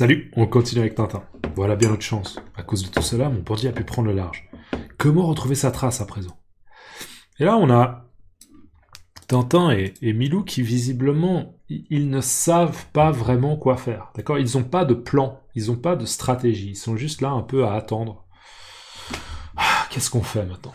Salut, on continue avec Tintin. Voilà bien notre chance. À cause de tout cela, mon bandit a pu prendre le large. Comment retrouver sa trace à présent? Et là, on a Tintin et Milou qui, visiblement, ils ne savent pas vraiment quoi faire. D'accord? Ils n'ont pas de plan, ils n'ont pas de stratégie. Ils sont juste là un peu à attendre. Qu'est-ce qu'on fait maintenant?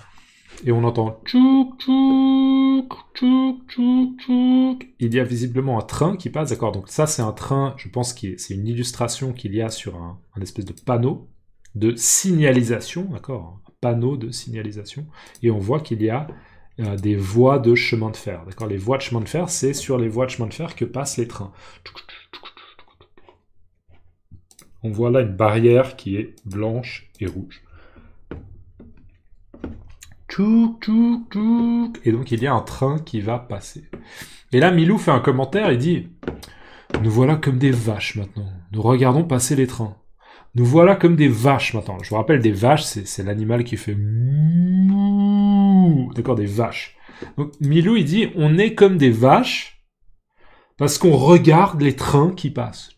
Et on entend tchouk, tchouk, tchouk, tchouk, tchouk. Il y a visiblement un train qui passe, d'accord? Donc ça, c'est un train, je pense que c'est une illustration qu'il y a sur un espèce de panneau de signalisation, d'accord? Un panneau de signalisation. Et on voit qu'il y a des voies de chemin de fer, d'accord? Les voies de chemin de fer, c'est sur les voies de chemin de fer que passent les trains. On voit là une barrière qui est blanche et rouge. Tchouk, tchouk, tchouk. Et donc il y a un train qui va passer. Et là, Milou fait un commentaire, il dit « Nous voilà comme des vaches maintenant. Nous regardons passer les trains. Nous voilà comme des vaches maintenant. » Je vous rappelle, des vaches, c'est l'animal qui fait « mouh ». D'accord, des vaches. Donc Milou, il dit « On est comme des vaches parce qu'on regarde les trains qui passent. »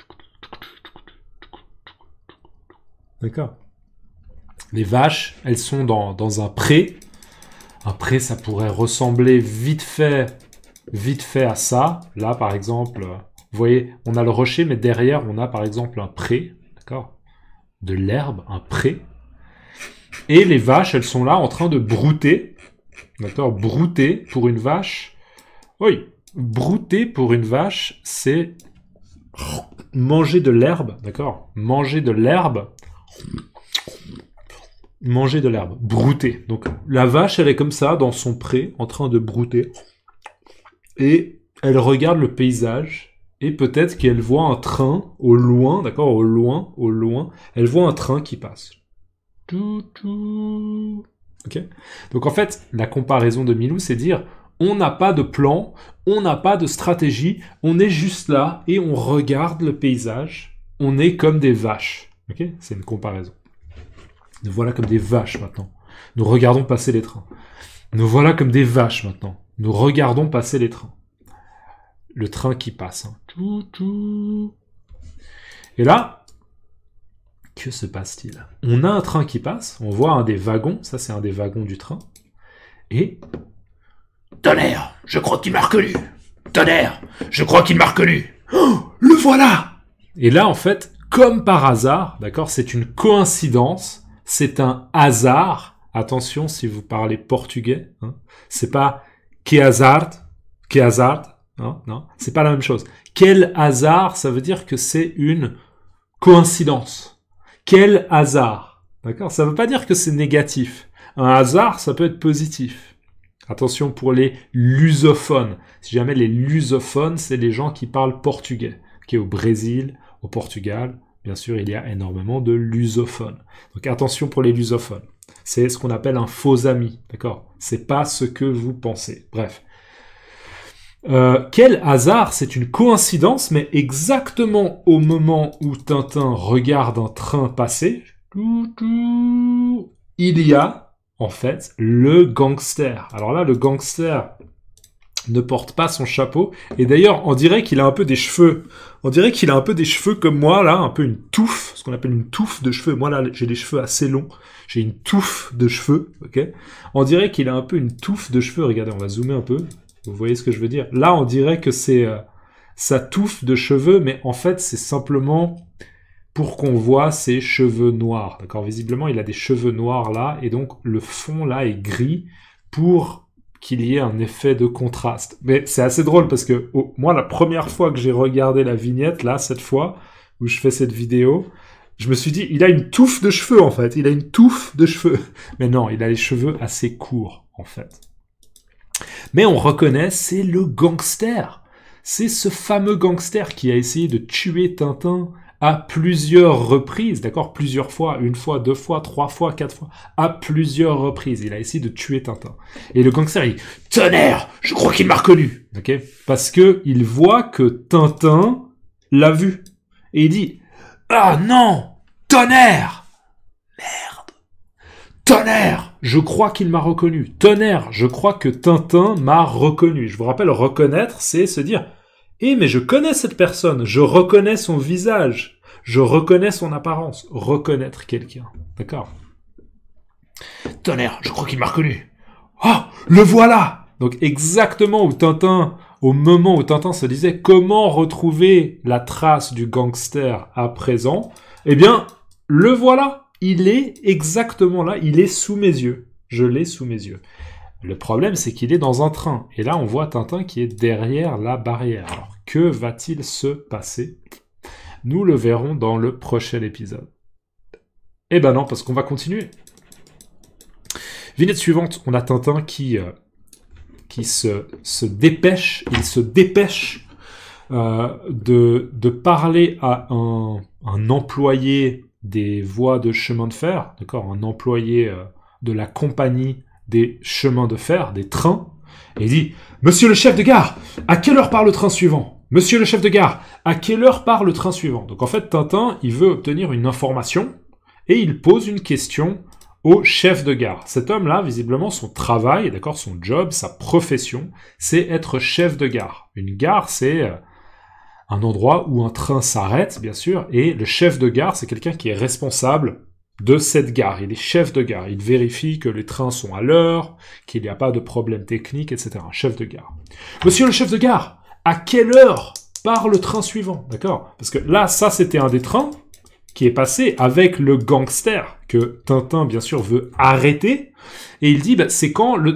D'accord. Les vaches, elles sont dans un pré. Un pré, ça pourrait ressembler vite fait à ça. Là, par exemple, vous voyez, on a le rocher, mais derrière, on a par exemple un pré, d'accord? De l'herbe, un pré. Et les vaches, elles sont là en train de brouter, d'accord? Brouter pour une vache. Oui, brouter pour une vache, c'est manger de l'herbe, d'accord? Manger de l'herbe. Manger de l'herbe, brouter. Donc la vache, elle est comme ça, dans son pré, en train de brouter. Et elle regarde le paysage, et peut-être qu'elle voit un train au loin, d'accord, au loin, elle voit un train qui passe. Ok. Donc en fait, la comparaison de Milou, c'est dire, on n'a pas de plan, on n'a pas de stratégie, on est juste là, et on regarde le paysage, on est comme des vaches. Ok. C'est une comparaison. Nous voilà comme des vaches maintenant. Nous regardons passer les trains. Nous voilà comme des vaches maintenant. Nous regardons passer les trains. Le train qui passe. Hein. Et là, que se passe-t-il? On a un train qui passe. On voit un des wagons. Ça, c'est un des wagons du train. Et... Tonnerre, je crois qu'il m'a reconnu. Tonnerre, je crois qu'il m'a reconnu. Oh, le voilà! Et là, en fait, comme par hasard, d'accord, c'est une coïncidence. C'est un hasard. Attention si vous parlez portugais. Hein. C'est pas que hasard. Hein, non, c'est pas la même chose. Quel hasard, ça veut dire que c'est une coïncidence. Quel hasard. D'accord? Ça veut pas dire que c'est négatif. Un hasard, ça peut être positif. Attention pour les lusophones. Si jamais les lusophones, c'est les gens qui parlent portugais. Qui est au Brésil, au Portugal. Bien sûr, il y a énormément de lusophones. Donc attention pour les lusophones. C'est ce qu'on appelle un faux ami, d'accord? C'est pas ce que vous pensez. Bref. Quel hasard, c'est une coïncidence, mais exactement au moment où Tintin regarde un train passer, il y a, en fait, le gangster. Alors là, le gangster ne porte pas son chapeau. Et d'ailleurs, on dirait qu'il a un peu des cheveux. On dirait qu'il a un peu des cheveux comme moi, là, un peu une touffe, ce qu'on appelle une touffe de cheveux. Moi, là, j'ai des cheveux assez longs. J'ai une touffe de cheveux, ok? On dirait qu'il a un peu une touffe de cheveux. Regardez, on va zoomer un peu. Vous voyez ce que je veux dire? Là, on dirait que c'est sa touffe de cheveux, mais en fait, c'est simplement pour qu'on voit ses cheveux noirs, d'accord? Visiblement, il a des cheveux noirs, là, et donc, le fond, là, est gris pour qu'il y ait un effet de contraste. Mais c'est assez drôle parce que moi, la première fois que j'ai regardé la vignette, là, cette fois, où je fais cette vidéo, je me suis dit, il a une touffe de cheveux, en fait. Il a une touffe de cheveux. Mais non, il a les cheveux assez courts, en fait. Mais on reconnaît, c'est le gangster. C'est ce fameux gangster qui a essayé de tuer Tintin à plusieurs reprises, d'accord? Plusieurs fois, une fois, deux fois, trois fois, quatre fois, à plusieurs reprises. Il a essayé de tuer Tintin. Et le gangster, il dit « Tonnerre, je crois qu'il m'a reconnu !» Ok? Parce que il voit que Tintin l'a vu. Et il dit « Ah non! Tonnerre! Merde! Tonnerre! Je crois qu'il m'a reconnu. Tonnerre! Je crois que Tintin m'a reconnu. » Je vous rappelle, reconnaître, c'est se dire « Eh, mais je connais cette personne, je reconnais son visage, Je reconnais son apparence. Reconnaître quelqu'un. D'accord? Tonnerre, je crois qu'il m'a reconnu. Oh, le voilà! Donc exactement au moment où Tintin se disait comment retrouver la trace du gangster à présent, eh bien, le voilà. Il est exactement là, il est sous mes yeux. Je l'ai sous mes yeux. Le problème, c'est qu'il est dans un train. Et là, on voit Tintin qui est derrière la barrière. Alors, que va-t-il se passer? Nous le verrons dans le prochain épisode. Eh ben non, parce qu'on va continuer. Vignette suivante, on a Tintin qui se dépêche, il se dépêche de parler à un employé des voies de chemin de fer, d'accord, un employé de la compagnie des chemins de fer, des trains, et il dit « Monsieur le chef de gare, à quelle heure part le train suivant ? Monsieur le chef de gare, à quelle heure part le train suivant ?» Donc en fait, Tintin, il veut obtenir une information, et il pose une question au chef de gare. Cet homme-là, visiblement, son travail, d'accord, son job, sa profession, c'est être chef de gare. Une gare, c'est un endroit où un train s'arrête, bien sûr, et le chef de gare, c'est quelqu'un qui est responsable de cette gare. Il est chef de gare. Il vérifie que les trains sont à l'heure, qu'il n'y a pas de problème technique, etc. Un chef de gare. Monsieur le chef de gare, à quelle heure part le train suivant? D'accord? Parce que là, ça, c'était un des trains qui est passé avec le gangster que Tintin, bien sûr, veut arrêter. Et il dit, bah,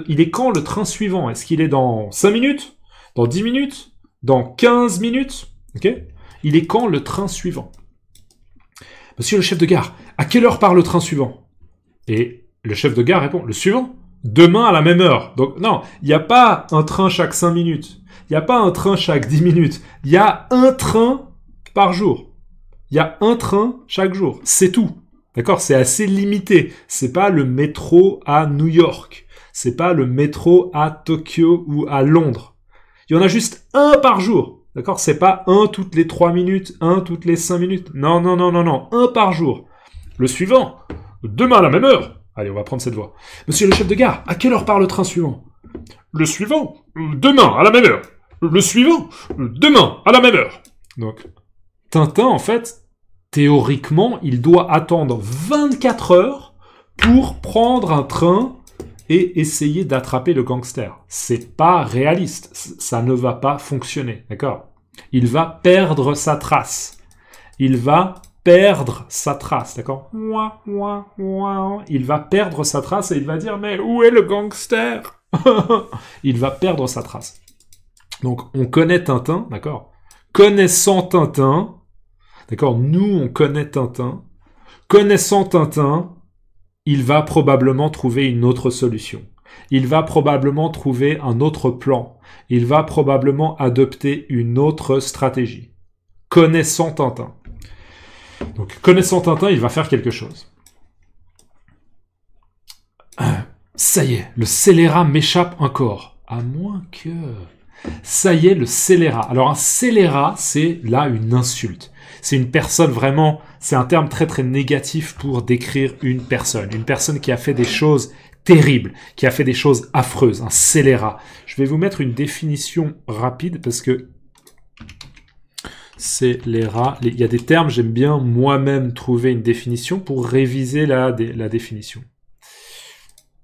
il est quand le train suivant? Est-ce qu'il est dans 5 minutes? Dans 10 minutes? Dans 15 minutes? Ok? Il est quand le train suivant? Monsieur le chef de gare, à quelle heure part le train suivant? Et le chef de gare répond, le suivant? Demain à la même heure. Donc non, il n'y a pas un train chaque 5 minutes. Il n'y a pas un train chaque 10 minutes. Il y a un train par jour. Il y a un train chaque jour. C'est tout. D'accord? C'est assez limité. C'est pas le métro à New York. C'est pas le métro à Tokyo ou à Londres. Il y en a juste un par jour. D'accord? C'est pas un toutes les 3 minutes, un toutes les 5 minutes. Non, non, non, non, non. Un par jour. Le suivant, demain à la même heure. Allez, on va prendre cette voie. Monsieur le chef de gare, à quelle heure part le train suivant? Le suivant, demain à la même heure. Le suivant, demain à la même heure. Donc, Tintin, en fait, théoriquement, il doit attendre 24 heures pour prendre un train et essayer d'attraper le gangster. C'est pas réaliste. Ça ne va pas fonctionner, d'accord? Il va perdre sa trace. Il va perdre sa trace, d'accord? Il va perdre sa trace et il va dire, mais où est le gangster? Il va perdre sa trace. Donc, on connaît Tintin, d'accord? Connaissant Tintin, d'accord? Nous, on connaît Tintin. Connaissant Tintin, il va probablement trouver une autre solution. Il va probablement trouver un autre plan. Il va probablement adopter une autre stratégie. Connaissant Tintin. Donc, connaissant Tintin, il va faire quelque chose. Ça y est, le scélérat m'échappe encore. À moins que... Ça y est, le scélérat. Alors, un scélérat, c'est là une insulte. C'est une personne vraiment... C'est un terme très très négatif pour décrire une personne. Une personne qui a fait des choses terribles, qui a fait des choses affreuses. Un scélérat. Je vais vous mettre une définition rapide parce que... Scélérat. Il y a des termes, j'aime bien moi-même trouver une définition pour réviser la définition.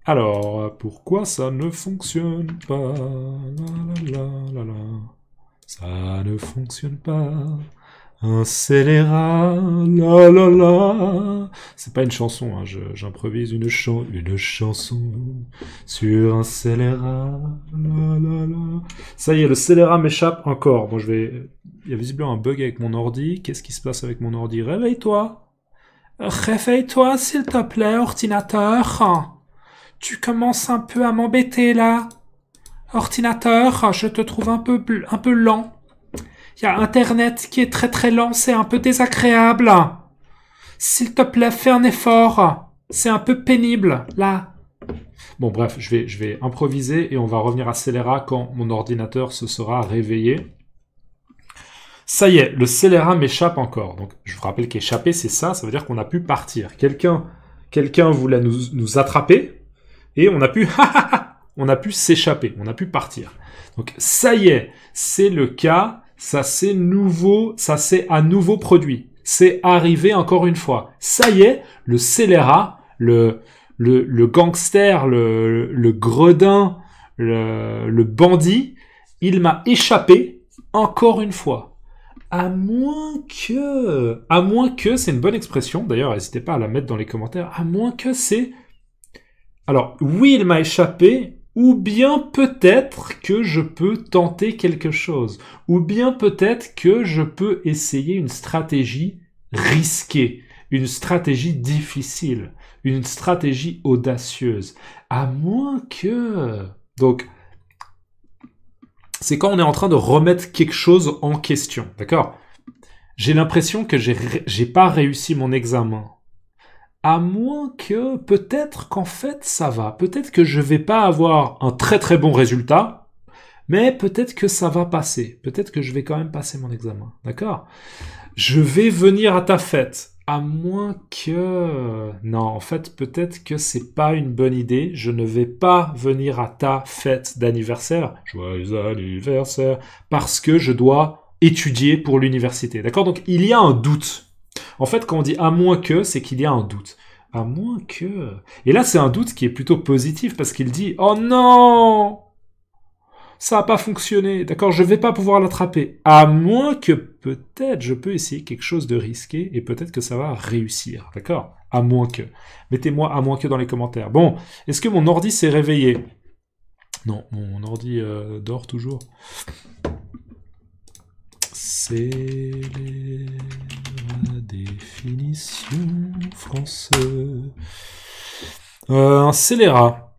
Alors, pourquoi ça ne fonctionne pas? Ça ne fonctionne pas. Un scélérat, la la la. C'est pas une chanson, hein, j'improvise une chanson sur un scélérat, la la la. Ça y est, le scélérat m'échappe encore. Bon, il y a visiblement un bug avec mon ordi. Qu'est-ce qui se passe avec mon ordi? Réveille-toi. Réveille-toi, s'il te plaît, ordinateur. Tu commences un peu à m'embêter, là. Ordinateur, je te trouve un peu lent. Il y a Internet qui est très très lent, c'est un peu désagréable. S'il te plaît, fais un effort. C'est un peu pénible, là. Bon, bref, je vais improviser et on va revenir à scélérat quand mon ordinateur se sera réveillé. Ça y est, le scélérat m'échappe encore. Donc, je vous rappelle qu'échapper, c'est ça veut dire qu'on a pu partir. Quelqu'un voulait nous attraper et on a pu s'échapper, on a pu partir. Donc, ça y est, c'est le cas, ça c'est à nouveau produit. c'est arrivé encore une fois. Ça y est, le scélérat, le gangster, le gredin, le bandit, il m'a échappé encore une fois. À moins que, c'est une bonne expression, d'ailleurs, n'hésitez pas à la mettre dans les commentaires, à moins que c'est, alors, oui, il m'a échappé, ou bien peut-être que je peux tenter quelque chose, ou bien peut-être que je peux essayer une stratégie risquée, une stratégie difficile, une stratégie audacieuse, à moins que... Donc, c'est quand on est en train de remettre quelque chose en question, d'accord? J'ai l'impression que j'ai pas réussi mon examen. À moins que, peut-être qu'en fait, ça va. Peut-être que je vais pas avoir un très très bon résultat, mais peut-être que ça va passer. Peut-être que je vais quand même passer mon examen, d'accord? Je vais venir à ta fête. À moins que... Non, en fait, peut-être que c'est pas une bonne idée. Je ne vais pas venir à ta fête d'anniversaire. Joyeux anniversaire. Parce que je dois étudier pour l'université. D'accord? Donc, il y a un doute. En fait, quand on dit à moins que, c'est qu'il y a un doute. À moins que... Et là, c'est un doute qui est plutôt positif parce qu'il dit « Oh non !» Ça n'a pas fonctionné, d'accord, je vais pas pouvoir l'attraper. À moins que peut-être je peux essayer quelque chose de risqué et peut-être que ça va réussir, d'accord? À moins que. Mettez-moi à moins que dans les commentaires. Bon, est-ce que mon ordi s'est réveillé? Non, mon ordi dort toujours. C'est la définition française. Un scélérat.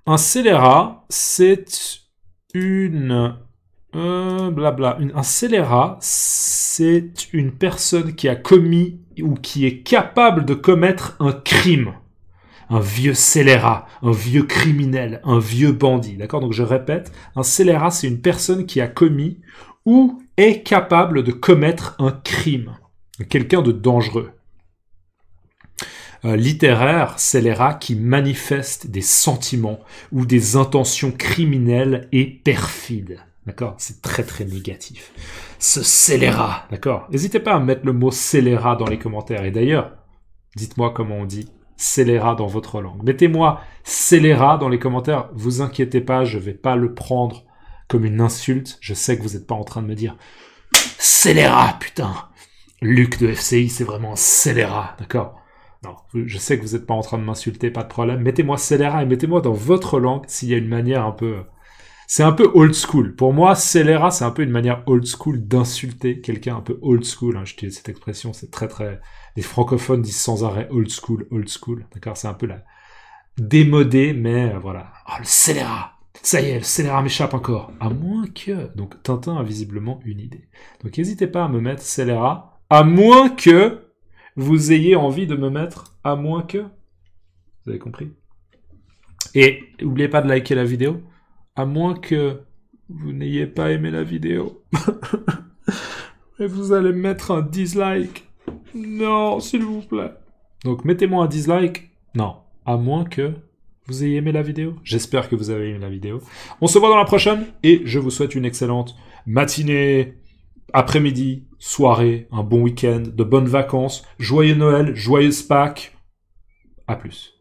Un scélérat, c'est un scélérat, c'est une personne qui a commis ou qui est capable de commettre un crime. Un vieux scélérat, un vieux criminel, un vieux bandit. D'accord? Donc je répète, un scélérat, c'est une personne qui a commis ou est capable de commettre un crime. Quelqu'un de dangereux. Littéraire, scélérat qui manifeste des sentiments ou des intentions criminelles et perfides. D'accord? C'est très très négatif. Ce scélérat, d'accord? N'hésitez pas à mettre le mot scélérat dans les commentaires. Et d'ailleurs, dites-moi comment on dit scélérat dans votre langue. Mettez-moi scélérat dans les commentaires. Vous inquiétez pas, je vais pas le prendre comme une insulte. Je sais que vous n'êtes pas en train de me dire scélérat, putain. Luc de FCI, c'est vraiment un scélérat, d'accord? Non, je sais que vous n'êtes pas en train de m'insulter, pas de problème. Mettez-moi scélérat et mettez-moi dans votre langue s'il y a une manière un peu... C'est un peu old school. Pour moi, scélérat, c'est un peu une manière old school d'insulter quelqu'un un peu old school. Hein. J'utilise cette expression, c'est très très... Les francophones disent sans arrêt old school, d'accord? C'est un peu la... démodé, mais voilà. Oh, le scélérat! Ça y est, le scélérat m'échappe encore. À moins que... Donc, Tintin a visiblement une idée. Donc, n'hésitez pas à me mettre scélérat, à moins que... vous ayez envie de me mettre à moins que... Vous avez compris? Et n'oubliez pas de liker la vidéo, à moins que vous n'ayez pas aimé la vidéo. Et vous allez mettre un dislike. Non, s'il vous plaît. Donc mettez-moi un dislike. Non, à moins que vous ayez aimé la vidéo. J'espère que vous avez aimé la vidéo. On se voit dans la prochaine et je vous souhaite une excellente matinée, après-midi, soirée, un bon week-end, de bonnes vacances, joyeux Noël, joyeuse Pâques. À plus.